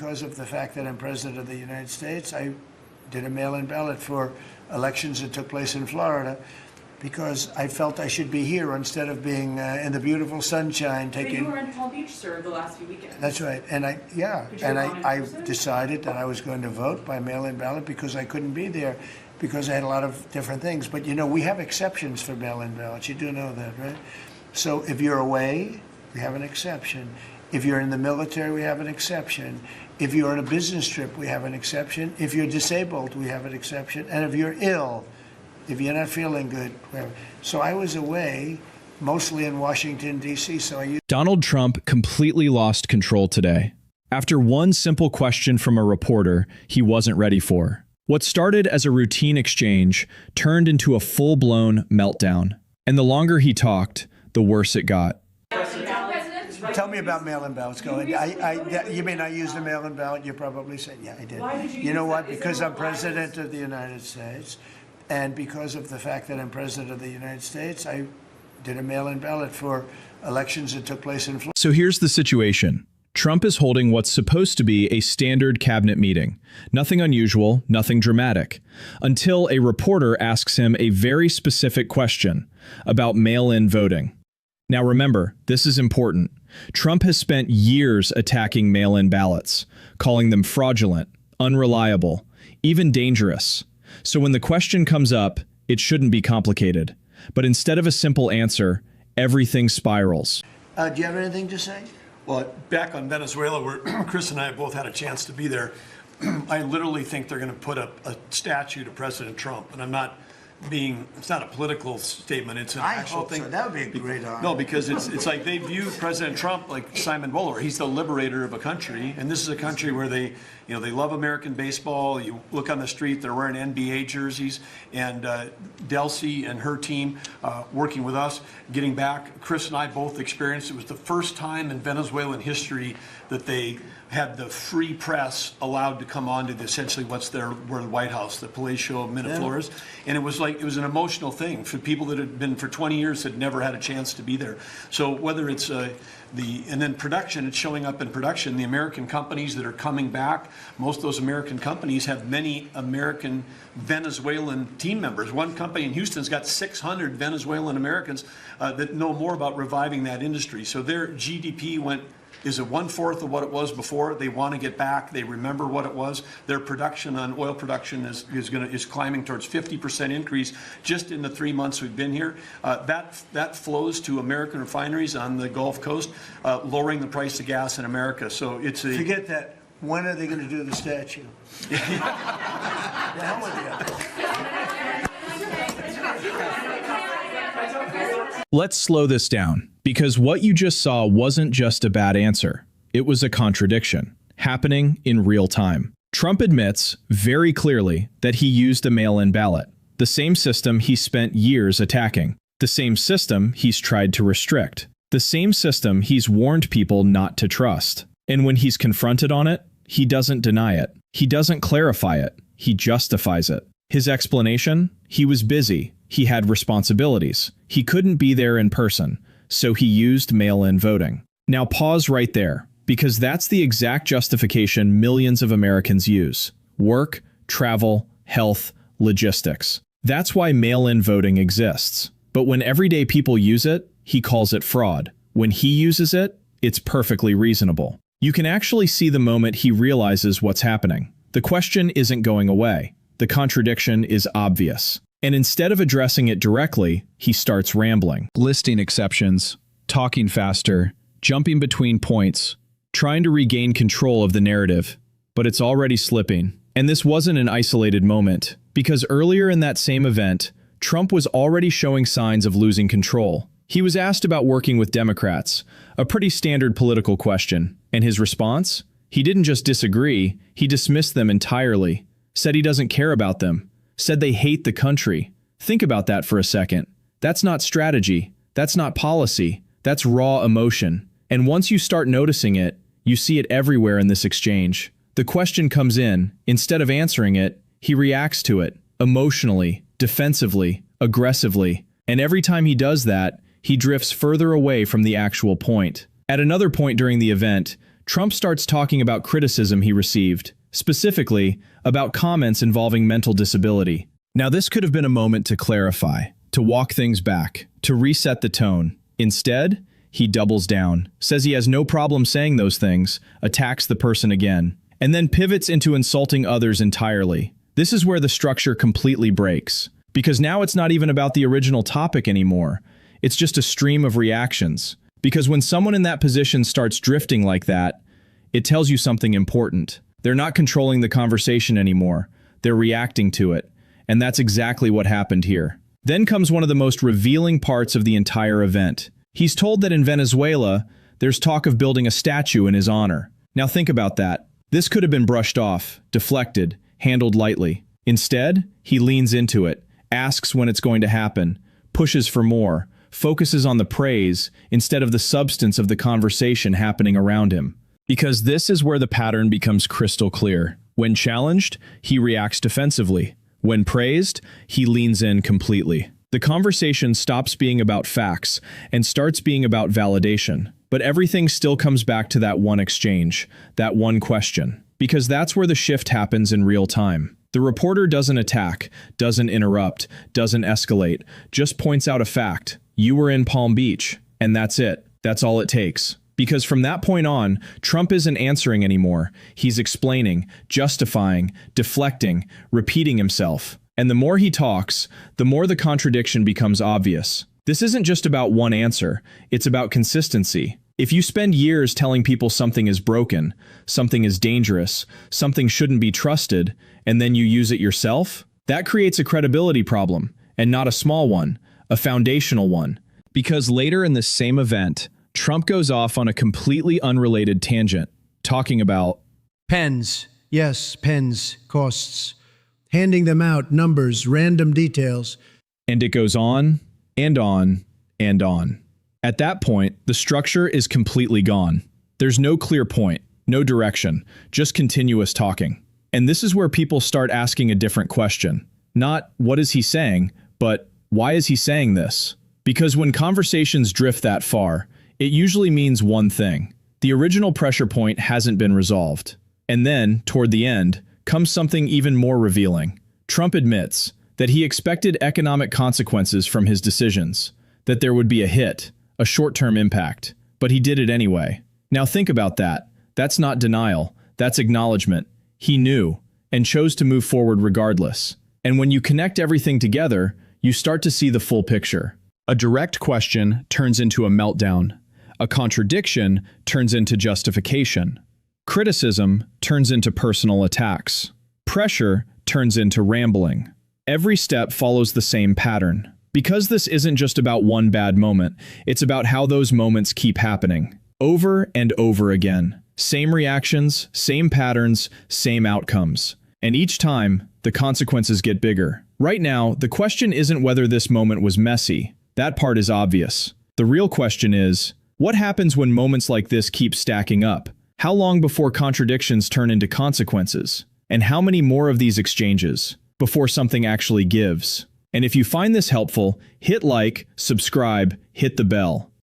Because of the fact that I'm President of the United States, I did a mail-in ballot for elections that took place in Florida because I felt I should be here instead of being in the beautiful sunshine taking... But you were in Palm Beach, sir, the last few weekends. That's right. And I decided that I was going to vote by mail-in ballot because I couldn't be there because I had a lot of different things. But, you know, we have exceptions for mail-in ballots. You do know that, right? So if you're away, we have an exception. If you're in the military, we have an exception. If you're on a business trip, we have an exception. If you're disabled, we have an exception. And if you're ill, if you're not feeling good, whatever. So I was away, mostly in Washington, D.C., so I used... Donald Trump completely lost control today. After one simple question from a reporter he wasn't ready for. What started as a routine exchange turned into a full-blown meltdown. And the longer he talked, the worse it got. Tell me about mail-in ballots. Go ahead. You mean I used a mail-in ballot? You probably said, yeah, I did. Why did you know use what? that? Because I'm President of the United States, and because of the fact that I'm President of the United States, I did a mail-in ballot for elections that took place in Florida. So here's the situation. Trump is holding what's supposed to be a standard cabinet meeting. Nothing unusual, nothing dramatic. Until a reporter asks him a very specific question about mail-in voting. Now remember, this is important. Trump has spent years attacking mail-in ballots, calling them fraudulent, unreliable, even dangerous. So when the question comes up, it shouldn't be complicated. But instead of a simple answer, everything spirals. Do you have anything to say? Well, back on Venezuela, where Chris and I both had a chance to be there, I literally think they're going to put up a statue to President Trump. And I'm not being, it's not a political statement, it's an actual thing. So. That would be a great honor. No, because it's like they view President Trump like Simon Bowler. He's the liberator of a country, and this is a country where they love American baseball. You look on the street, they're wearing NBA jerseys, and Delcy and her team working with us, getting back. Chris and I both experienced, it was the first time in Venezuelan history that they had the free press allowed to come on to essentially where the White House, the Palacio Miraflores, and it was an emotional thing for people that had been for 20 years had never had a chance to be there. So whether it's and then production, it's showing up in production. The American companies that are coming back, most of those American companies have many American Venezuelan team members. One company in Houston's got 600 Venezuelan Americans that know more about reviving that industry. So their GDP is it 1/4 of what it was before? They want to get back. They remember what it was. Their production on oil production is climbing towards 50% increase just in the 3 months we've been here. That flows to American refineries on the Gulf Coast, lowering the price of gas in America. So it's a forget that. When are they going to do the statue? The hell with you. Let's slow this down, because what you just saw wasn't just a bad answer. It was a contradiction, happening in real time. Trump admits very clearly that he used a mail-in ballot, the same system he spent years attacking, the same system he's tried to restrict, the same system he's warned people not to trust. And when he's confronted on it, he doesn't deny it. He doesn't clarify it. He justifies it. His explanation? He was busy. He had responsibilities. He couldn't be there in person, so he used mail-in voting. Now pause right there, because that's the exact justification millions of Americans use. Work, travel, health, logistics. That's why mail-in voting exists. But when everyday people use it, he calls it fraud. When he uses it, it's perfectly reasonable. You can actually see the moment he realizes what's happening. The question isn't going away. The contradiction is obvious. And instead of addressing it directly, he starts rambling, listing exceptions, talking faster, jumping between points, trying to regain control of the narrative. But it's already slipping. And this wasn't an isolated moment, because earlier in that same event, Trump was already showing signs of losing control. He was asked about working with Democrats, a pretty standard political question, and his response? He didn't just disagree, he dismissed them entirely, said he doesn't care about them, said they hate the country. Think about that for a second. That's not strategy. That's not policy. That's raw emotion. And once you start noticing it, you see it everywhere in this exchange. The question comes in. Instead of answering it, he reacts to it, emotionally, defensively, aggressively. And every time he does that, he drifts further away from the actual point. At another point during the event, Trump starts talking about criticism he received, specifically about comments involving mental disability. Now, this could have been a moment to clarify, to walk things back, to reset the tone. Instead, he doubles down, says he has no problem saying those things, attacks the person again, and then pivots into insulting others entirely. This is where the structure completely breaks, because now it's not even about the original topic anymore. It's just a stream of reactions. Because when someone in that position starts drifting like that, it tells you something important. They're not controlling the conversation anymore. They're reacting to it. And that's exactly what happened here. Then comes one of the most revealing parts of the entire event. He's told that in Venezuela, there's talk of building a statue in his honor. Now think about that. This could have been brushed off, deflected, handled lightly. Instead, he leans into it, asks when it's going to happen, pushes for more, focuses on the praise instead of the substance of the conversation happening around him. Because this is where the pattern becomes crystal clear. When challenged, he reacts defensively. When praised, he leans in completely. The conversation stops being about facts and starts being about validation. But everything still comes back to that one exchange, that one question. Because that's where the shift happens in real time. The reporter doesn't attack, doesn't interrupt, doesn't escalate, just points out a fact. You were in Palm Beach, and that's it. That's all it takes. Because from that point on, Trump isn't answering anymore. He's explaining, justifying, deflecting, repeating himself. And the more he talks, the more the contradiction becomes obvious. This isn't just about one answer, it's about consistency. If you spend years telling people something is broken, something is dangerous, something shouldn't be trusted, and then you use it yourself, that creates a credibility problem, and not a small one, a foundational one. Because later in this same event, Trump goes off on a completely unrelated tangent, talking about pens, yes, pens, costs, handing them out, numbers, random details. And it goes on and on and on. At that point, the structure is completely gone. There's no clear point, no direction, just continuous talking. And this is where people start asking a different question. Not, what is he saying, but why is he saying this? Because when conversations drift that far, it usually means one thing. The original pressure point hasn't been resolved. And then, toward the end, comes something even more revealing. Trump admits that he expected economic consequences from his decisions, that there would be a hit, a short-term impact, but he did it anyway. Now think about that. That's not denial, that's acknowledgement. He knew, and chose to move forward regardless. And when you connect everything together, you start to see the full picture. A direct question turns into a meltdown. A contradiction turns into justification. Criticism turns into personal attacks. Pressure turns into rambling. Every step follows the same pattern. Because this isn't just about one bad moment, it's about how those moments keep happening. Over and over again. Same reactions, same patterns, same outcomes. And each time, the consequences get bigger. Right now, the question isn't whether this moment was messy. That part is obvious. The real question is, what happens when moments like this keep stacking up? How long before contradictions turn into consequences? And how many more of these exchanges before something actually gives? And if you find this helpful, hit like, subscribe, hit the bell.